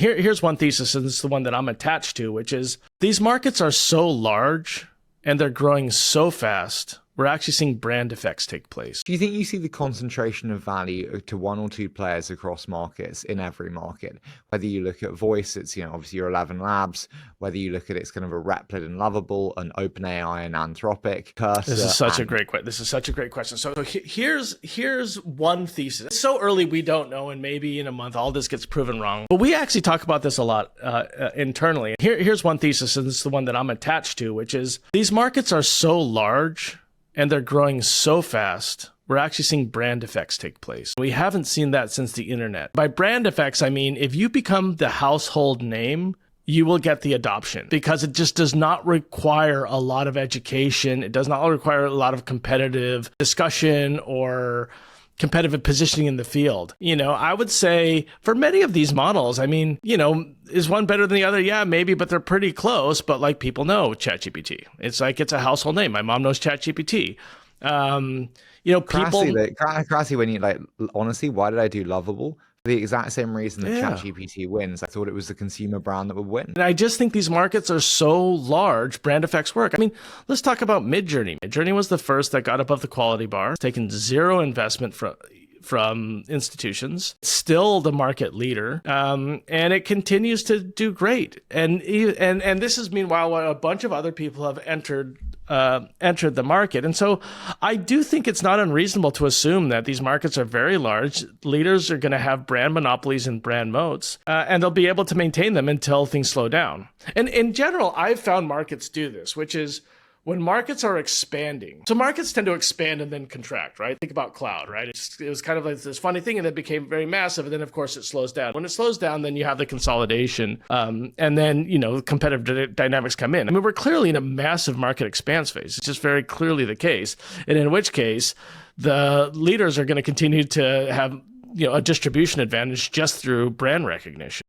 Here's one thesis, and this is the one that I'm attached to, which is these markets are so large and they're growing so fast. We're actually seeing brand effects take place. Do you think you see the concentration of value to one or two players across markets in every market? Whether you look at voice, it's, obviously your 11 labs. Whether you look at it's kind of a Replit and Lovable, and OpenAI and Anthropic, Cursor. This is such a great question. So here's one thesis. It's so early we don't know, and maybe in a month all this gets proven wrong. But we actually talk about this a lot internally. Here's one thesis, and this is the one that I'm attached to, which is these markets are so large and they're growing so fast, we're actually seeing brand effects take place. We haven't seen that since the internet. By brand effects, I mean, if you become the household name, you will get the adoption because it just does not require a lot of education. It does not require a lot of competitive discussion or competitive positioning in the field. I would say for many of these models, I mean, is one better than the other? Yeah, maybe, but they're pretty close. But like people know ChatGPT. It's like it's a household name. My mom knows ChatGPT. Crassy, when you honestly, why did I do Lovable? For the exact same reason that ChatGPT wins. I thought it was the consumer brand that would win. And I just think these markets are so large, brand effects work. I mean, let's talk about Midjourney. Midjourney was the first that got above the quality bar. It's taken zero investment from institutions, still the market leader, and it continues to do great. And this is meanwhile while a bunch of other people have entered the market. And so I do think it's not unreasonable to assume that these markets are very large. Leaders are going to have brand monopolies and brand moats, and they'll be able to maintain them until things slow down. And in general, I've found markets do this, which is when markets are expanding. So markets tend to expand and then contract, right? Think about cloud, right? It was kind of like this funny thing, and it became very massive. And then, of course, it slows down. When it slows down, then you have the consolidation. And then, competitive dynamics come in. I mean, we're clearly in a massive market expanse phase. It's just very clearly the case. And in which case, the leaders are going to continue to have, a distribution advantage just through brand recognition.